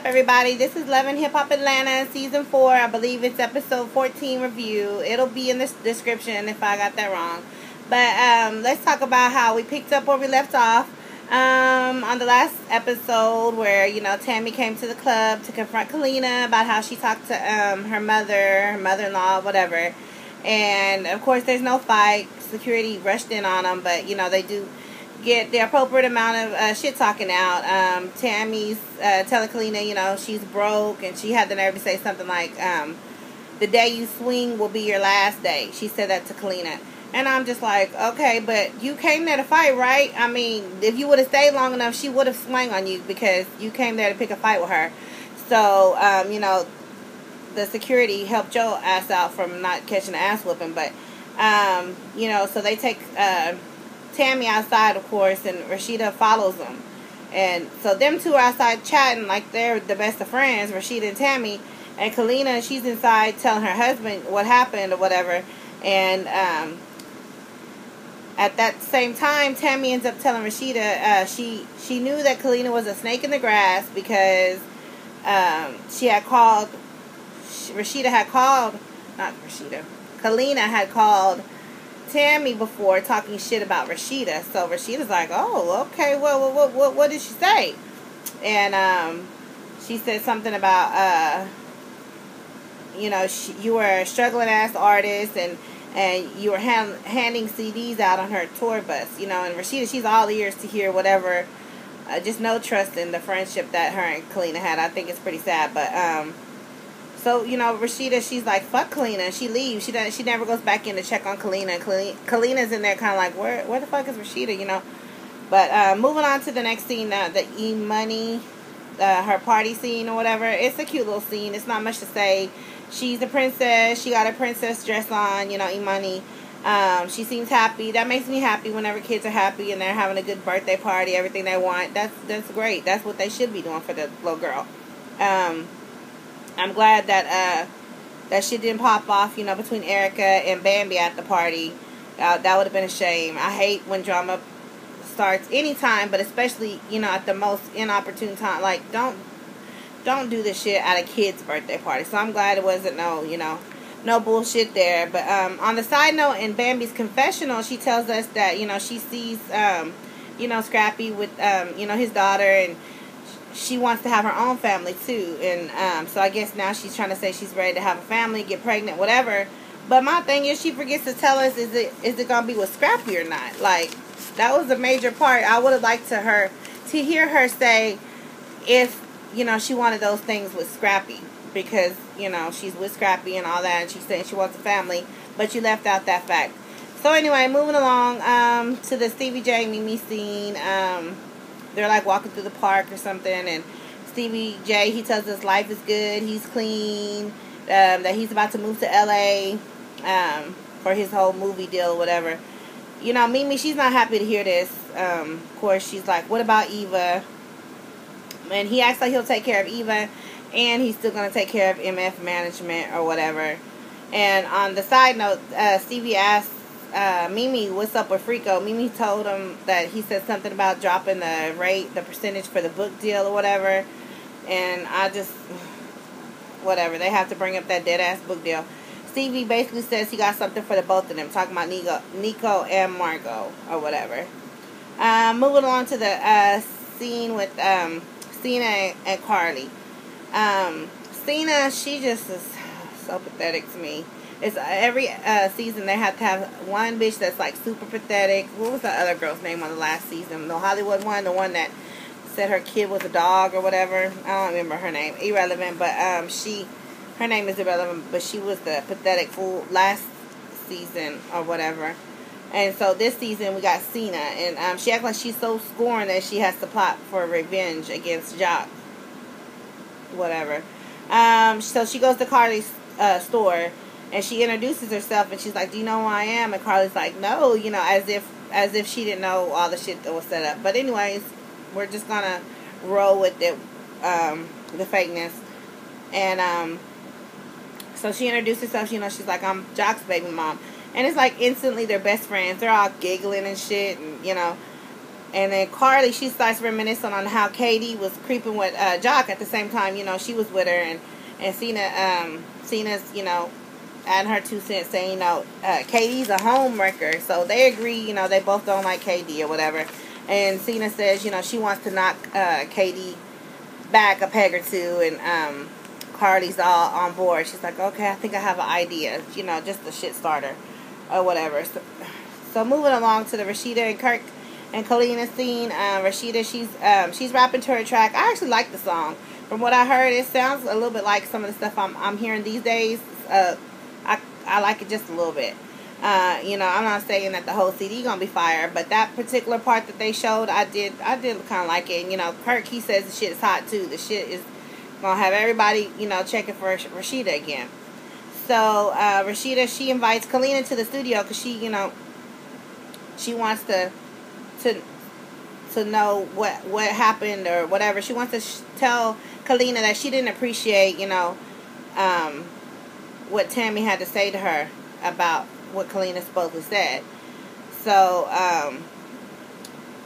everybody? This is Love and Hip Hop Atlanta, Season 4. I believe it's Episode 14 review. It'll be in the description if I got that wrong. But let's talk about how we picked up where we left off on the last episode where, you know, Tammy came to the club to confront Kalina about how she talked to her mother-in-law, whatever. And, of course, there's no fight. Security rushed in on them, but, you know, they do get the appropriate amount of shit talking out. Tammy's telling Kalina, you know, she's broke, and she had the nerve to say something like, the day you swing will be your last day. She said that to Kalina. And I'm just like, okay, but you came there to fight, right? I mean, if you would have stayed long enough, she would have swung on you because you came there to pick a fight with her. So, you know, the security helped your ass out from not catching an ass whooping. But, you know, so they take Tammy outside, of course, and Rashida follows them. And so them two are outside chatting like they're the best of friends, Rashida and Tammy. And Kalina, she's inside telling her husband what happened or whatever. And at that same time, Tammy ends up telling Rashida she knew that Kalina was a snake in the grass because Kalina had called Tammy before talking shit about Rashida. So Rashida's like, oh, okay, well, what did she say? And she said something about, you know, you were a struggling ass artist and you were handing CDs out on her tour bus, you know. And Rashida, she's all ears to hear whatever. Just no trust in the friendship that her and Kalina had. I think it's pretty sad, but so, you know, Rashida, she's like, fuck Kalina. She leaves. She never goes back in to check on Kalina. And Kalina's in there kind of like, where the fuck is Rashida, you know? But moving on to the next scene, the E-Money, her party scene or whatever. It's a cute little scene. It's not much to say. She's a princess. She got a princess dress on, you know, E-Money. She seems happy. That makes me happy whenever kids are happy and they're having a good birthday party, everything they want. That's great. That's what they should be doing for the little girl. I'm glad that that shit didn't pop off, you know, between Erica and Bambi at the party. That would have been a shame. I hate when drama starts anytime, but especially, you know, at the most inopportune time. Like, don't do this shit at a kid's birthday party. So I'm glad it wasn't no bullshit there. But on the side note, in Bambi's confessional, she tells us that, you know, she sees, you know, Scrappy with, you know, his daughter, and she wants to have her own family too. And so I guess now she's trying to say she's ready to have a family, get pregnant, whatever. But my thing is, she forgets to tell us, is it gonna be with Scrappy or not? Like, that was a major part. I would have liked to hear her say if, you know, she wanted those things with Scrappy, because, you know, she's with Scrappy and all that, and she's saying she wants a family, but you left out that fact. So anyway, moving along to the Stevie J Mimi scene. They're like walking through the park or something, and Stevie J, he tells us life is good, he's clean, that he's about to move to LA for his whole movie deal or whatever. You know, Mimi, she's not happy to hear this. Of course, she's like, what about Eva? And he acts like he'll take care of Eva, and he's still going to take care of MF Management or whatever. And on the side note, Stevie asked Mimi, what's up with Frico? Mimi told him that he said something about dropping the percentage for the book deal or whatever. And I just, whatever. They have to bring up that dead-ass book deal. Stevie basically says he got something for the both of them, talking about Nico and Margot or whatever. Moving on to the scene with Cena and Carly. Cena, she just is so pathetic to me. It's every season they have to have one bitch that's like super pathetic. What was the other girl's name on the last season? The Hollywood one, the one that said her kid was a dog or whatever. I don't remember her name. Irrelevant, but her name is irrelevant, but she was the pathetic fool last season or whatever. And so this season we got Cena, and she acts like she's so scorned that she has to plot for revenge against Jock. Whatever. So she goes to Carly's store, and she introduces herself, and she's like, do you know who I am? And Carly's like, no, you know, as if she didn't know all the shit that was set up. But anyways, we're just gonna roll with it, the fakeness. And so she introduced herself, you know, she's like, I'm Jock's baby mom. And it's like instantly they're best friends. They're all giggling and shit, and, you know. And then Carly, she starts reminiscing on how Katie was creeping with Jock at the same time. You know, she was with her, and Cena's, you know, adding her 2 cents, saying, you know, Katie's a home wrecker. So they agree, you know, they both don't like Katie or whatever. And Cena says, you know, she wants to knock Katie back a peg or two, and Carly's all on board. She's like, okay, I think I have an idea, you know, just a shit starter or whatever. So moving along to the Rashida and Kirk and Kalina scene. Rashida, she's rapping to her track. I actually like the song. From what I heard, it sounds a little bit like some of the stuff I'm hearing these days. I like it just a little bit. You know, I'm not saying that the whole CD gonna be fire, but that particular part that they showed, I did kind of like it. And, you know, Kirk, he says the shit is hot too. The shit is gonna have everybody, you know, checking for Rashida again. So Rashida, she invites Kalina to the studio because she, you know, she wants to know what happened or whatever. She wants to tell Kalina that she didn't appreciate, you know, what Tammy had to say to her about what Kalina supposedly said. So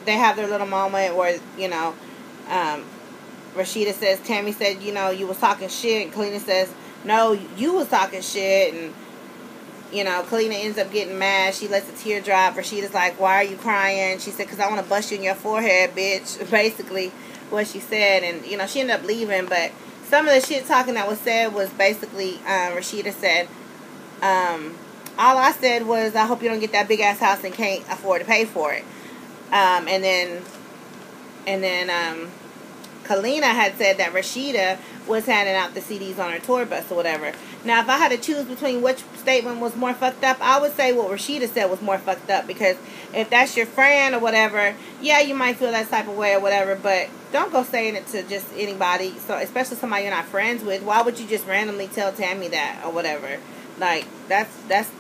they have their little moment where, you know, Rashida says, Tammy said, you know, you was talking shit, and Kalina says, no, you was talking shit. And, you know, Kalina ends up getting mad. She lets a tear drop. Rashida's like, why are you crying? She said, because I want to bust you in your forehead, bitch. Basically what she said. And, you know, she ended up leaving. But some of the shit talking that was said was basically, Rashida said, all I said was, I hope you don't get that big ass house and can't afford to pay for it. And then Kalina had said that Rashida was handing out the CDs on her tour bus or whatever. Now, if I had to choose between which statement was more fucked up, I would say what Rashida said was more fucked up, because if that's your friend or whatever, yeah, you might feel that type of way or whatever, but don't go saying it to just anybody, so especially somebody you're not friends with. Why would you just randomly tell Tammy that or whatever? Like, that's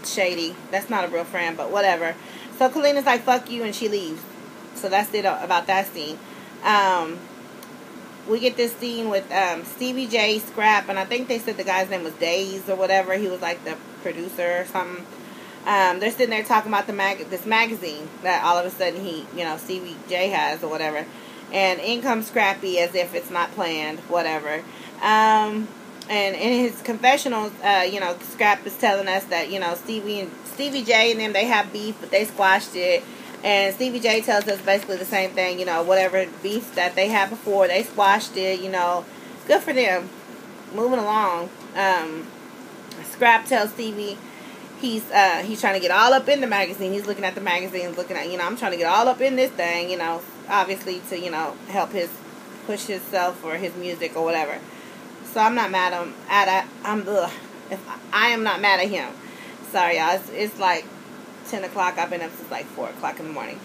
shady. That's not a real friend, but whatever. So Kalina's like, fuck you, and she leaves. So that's it about that scene. We get this scene with Stevie J, Scrap, and I think they said the guy's name was Days or whatever. He was like the producer or something. They're sitting there talking about this magazine that all of a sudden Stevie J has or whatever. And in comes Scrappy as if it's not planned, whatever. And in his confessionals, Scrap is telling us that, Stevie J and them, they have beef, but they squashed it. And Stevie J tells us basically the same thing, whatever beef that they had before, they squashed it, good for them. Moving along. Scrap tells Stevie he's trying to get all up in the magazine. He's looking at the magazine, looking at, I'm trying to get all up in this thing, obviously to, help push himself or his music or whatever. So I'm not mad at I am not mad at him. Sorry, y'all. It's like 10 o'clock. I've been up since like 4 o'clock in the morning.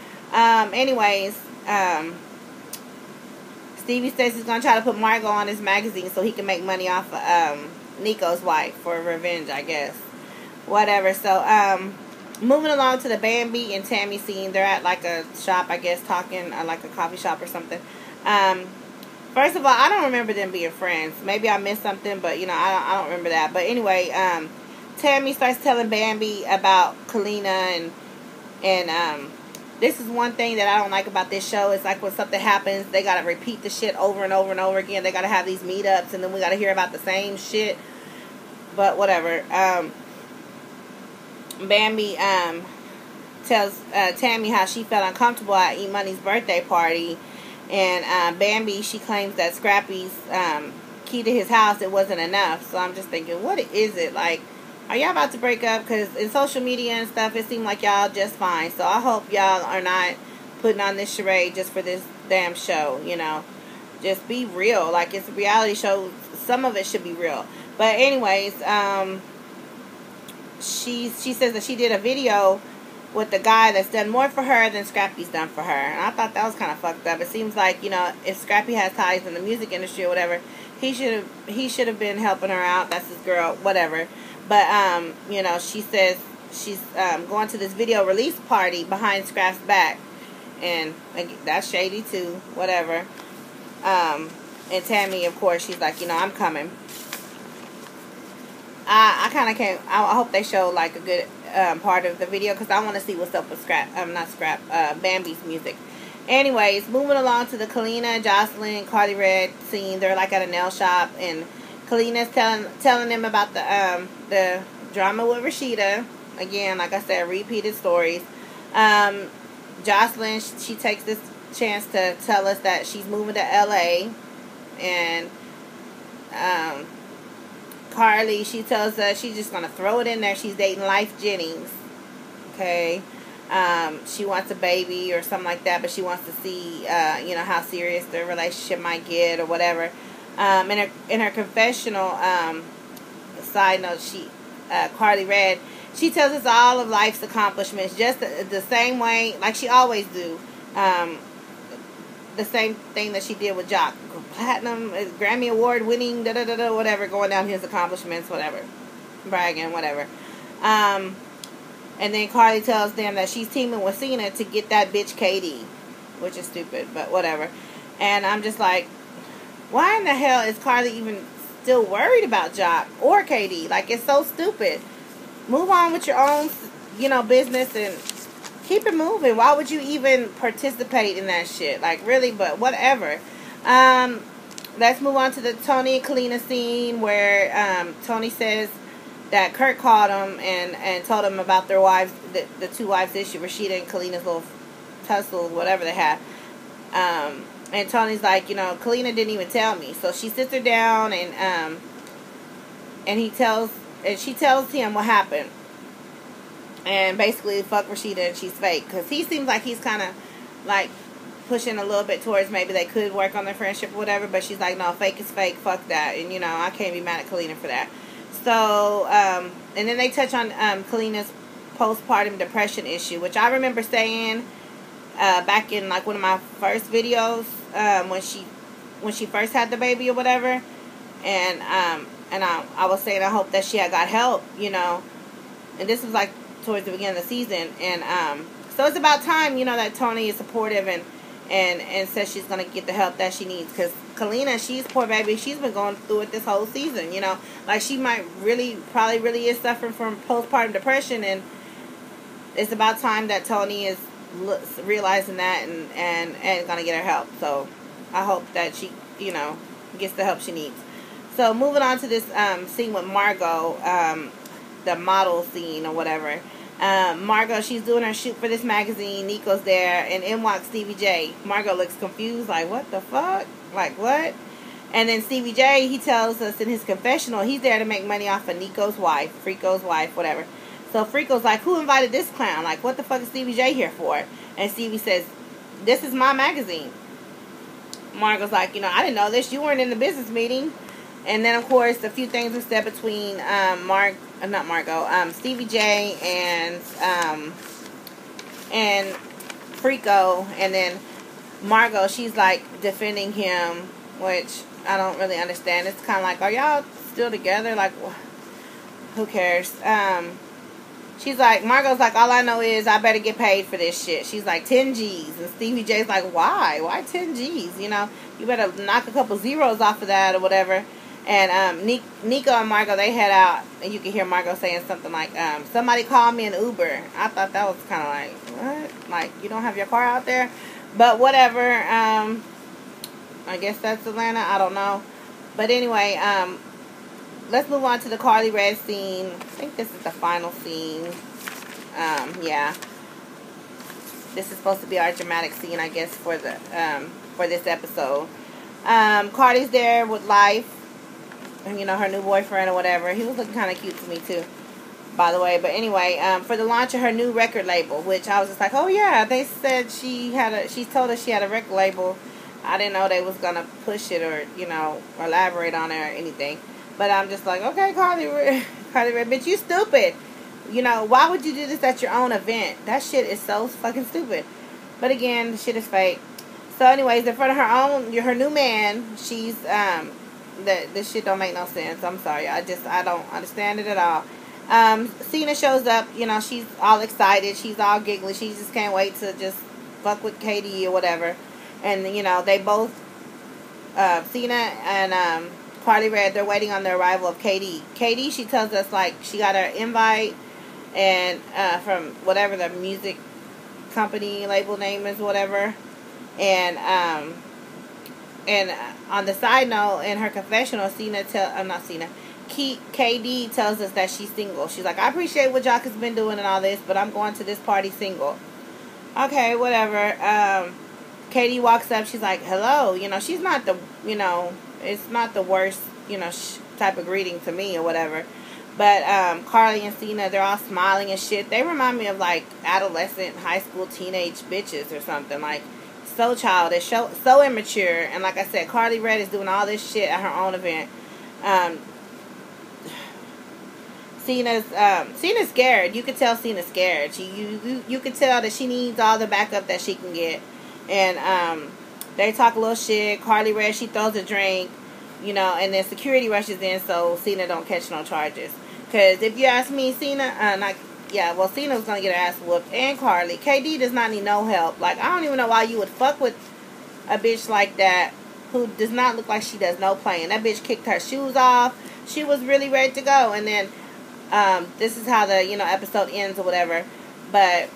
Stevie says he's going to try to put Margot on his magazine so he can make money off of Nico's wife for revenge, I guess. Whatever. So, moving along to the Bambi and Tammy scene. They're at like a shop, I guess, talking, like a coffee shop or something. First of all, I don't remember them being friends. Maybe I missed something, but, I don't remember that. But anyway, Tammy starts telling Bambi about Kalina, and this is one thing that I don't like about this show. It's like when something happens, they gotta repeat the shit over and over and over again. They gotta have these meetups, and then we gotta hear about the same shit. But whatever. Bambi tells Tammy how she felt uncomfortable at E Money's birthday party, and Bambi, she claims that Scrappy's key to his house, it wasn't enough. So I'm just thinking, what is it like? Are y'all about to break up? Because in social media and stuff, it seemed like y'all just fine. So I hope y'all are not putting on this charade just for this damn show, Just be real. Like, it's a reality show. Some of it should be real. But anyways, she says that she did a video with the guy that's done more for her than Scrappy's done for her. And I thought that was kind of fucked up. It seems like, if Scrappy has ties in the music industry or whatever, he should have been helping her out. That's his girl, whatever. But, she says she's going to this video release party behind Scrap's back. And that's shady, too. Whatever. And Tammy, of course, she's like, I'm coming. I kind of can't... I hope they show, like, a good part of the video, because I want to see what's up with Bambi's music. Anyways, moving along to the Kalina, Jocelyn, Carly Red scene. They're like at a nail shop, and Kalina's telling them about the drama with Rashida. Again, like I said, repeated stories. Jocelyn, she takes this chance to tell us that she's moving to LA, and Carly, she tells us she's just gonna throw it in there. She's dating Life Jennings. Okay. She wants a baby or something like that, but she wants to see, how serious the relationship might get or whatever. In her confessional, side note, Carly Red, she tells us all of life's accomplishments, just the same way, like she always do. The same thing that she did with Jock. Platinum, Grammy Award winning, whatever, going down his accomplishments, whatever. Bragging, whatever. And then Carly tells them that she's teaming with Cena to get that bitch KD. Which is stupid, but whatever. And I'm just like, why in the hell is Carly even still worried about Jock or KD? Like, it's so stupid. Move on with your own, business and keep it moving. Why would you even participate in that shit? Like, really, but whatever. Let's move on to the Tony and Kalina scene where Tony says that Kurt called him and told him about their wives, the two wives issue, Rashida and Kalina's little tussle, whatever they had. And Tony's like, Kalina didn't even tell me. So she sits her down and she tells him what happened. And basically, fuck Rashida and she's fake. Because he seems like he's kind of like pushing a little bit towards maybe they could work on their friendship or whatever. But she's like, no, fake is fake. Fuck that. And, I can't be mad at Kalina for that. So, and then they touch on Kalina's postpartum depression issue, which I remember saying back in like one of my first videos when she first had the baby or whatever, and I was saying I hope that she had got help, and this was like towards the beginning of the season, and so it's about time that Tony is supportive and says she's gonna get the help that she needs, because Kalina, she's poor baby, she's been going through it this whole season, like she might probably really is suffering from postpartum depression, and it's about time that Tony is realizing that and gonna get her help. So I hope that she gets the help she needs. So moving on to this scene with Margot, the model scene or whatever. Margot, she's doing her shoot for this magazine. Nico's there, and in walks Stevie J. Margot looks confused, like, what the fuck? Like, what? And then Stevie J, he tells us in his confessional, he's there to make money off of Nico's wife, Frico's wife, whatever. So Frico's like, who invited this clown? Like, what the fuck is Stevie J here for? And Stevie says, this is my magazine. Margot's like, I didn't know this. You weren't in the business meeting. And then, of course, a few things were said between Stevie J and Frico. And then Margot, she's like defending him, which I don't really understand. It's kind of like, are y'all still together? Like, who cares? She's like, Margot's like, all I know is I better get paid for this shit. She's like, 10 G's. And Stevie J's like, why? Why 10 G's? You better knock a couple zeros off of that or whatever. And Nico and Margot, they head out. And you can hear Margot saying something like, somebody call me an Uber. I thought that was kind of like, what? Like, you don't have your car out there? But whatever. I guess that's Atlanta. I don't know. But anyway, let's move on to the Carly Red scene. I think this is the final scene. Yeah. This is supposed to be our dramatic scene, I guess, for this episode. Cardi's there with Life. Her new boyfriend or whatever. He was looking kind of cute to me, too, by the way. But anyway, for the launch of her new record label, which I was just like, oh, yeah. They said she told us she had a record label. I didn't know they was going to push it or, elaborate on it or anything. But I'm just like, okay, Carly Red, bitch, you stupid. Why would you do this at your own event? That shit is so fucking stupid. But again, the shit is fake. So anyways, in front of her new man, she's, this shit don't make no sense. I'm sorry. I don't understand it at all. Cena shows up, she's all excited. She's all giggly. She just can't wait to just fuck with Katie or whatever. And, they both, Cena and, Carly Red, they're waiting on the arrival of Katie. Katie, she tells us, like, she got her invite and from whatever the music company label name is, whatever. And on the side note, in her confessional, KD tells us that she's single. She's like, I appreciate what Jock has been doing and all this, but I'm going to this party single. Okay, whatever. KD walks up. She's like, hello. You know, she's not the, you know, it's not the worst, you know, type of greeting to me or whatever. But Carly and Cena, they're all smiling and shit. They remind me of, like, adolescent, high school, teenage bitches or something. Like, so childish, so immature. And like I said, Carly Red is doing all this shit at her own event. Cena's scared. You could tell Cena's scared. You could tell that she needs all the backup that she can get. And they talk a little shit. Carly Red, she throws a drink, you know, and then security rushes in so Cena don't catch no charges. Because if you ask me, Cena's going to get her ass whooped. And Carly. KD does not need no help. Like, I don't even know why you would fuck with a bitch like that who does not look like she does no playing. That bitch kicked her shoes off. She was really ready to go. And then this is how the, you know, episode ends or whatever. But,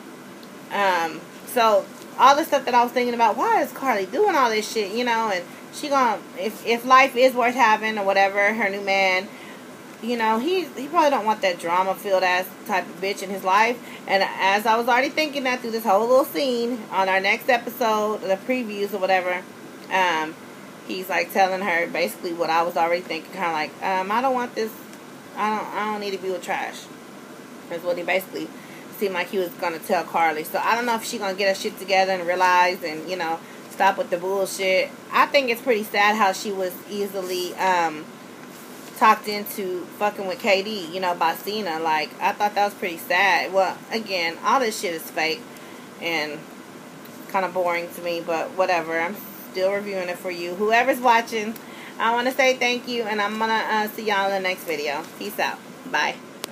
so, all the stuff that I was thinking about, why is Carly doing all this shit, you know? And she gonna, if life is worth having or whatever, her new man, you know, he probably don't want that drama-filled ass type of bitch in his life. And as I was already thinking that through this whole little scene, on our next episode, the previews or whatever, he's like telling her basically what I was already thinking, kind of like, I don't want this, I don't need to be with trash. That's what he basically seemed like he was gonna tell Carly. So I don't know if she's gonna get her shit together and realize and, you know, stop with the bullshit. I think it's pretty sad how she was easily talked into fucking with KD, you know, by Cena. Like, I thought that was pretty sad. Well, again, all this shit is fake and kind of boring to me, but whatever. I'm still reviewing it for you. Whoever's watching, I want to say thank you, and I'm going to see y'all in the next video. Peace out. Bye.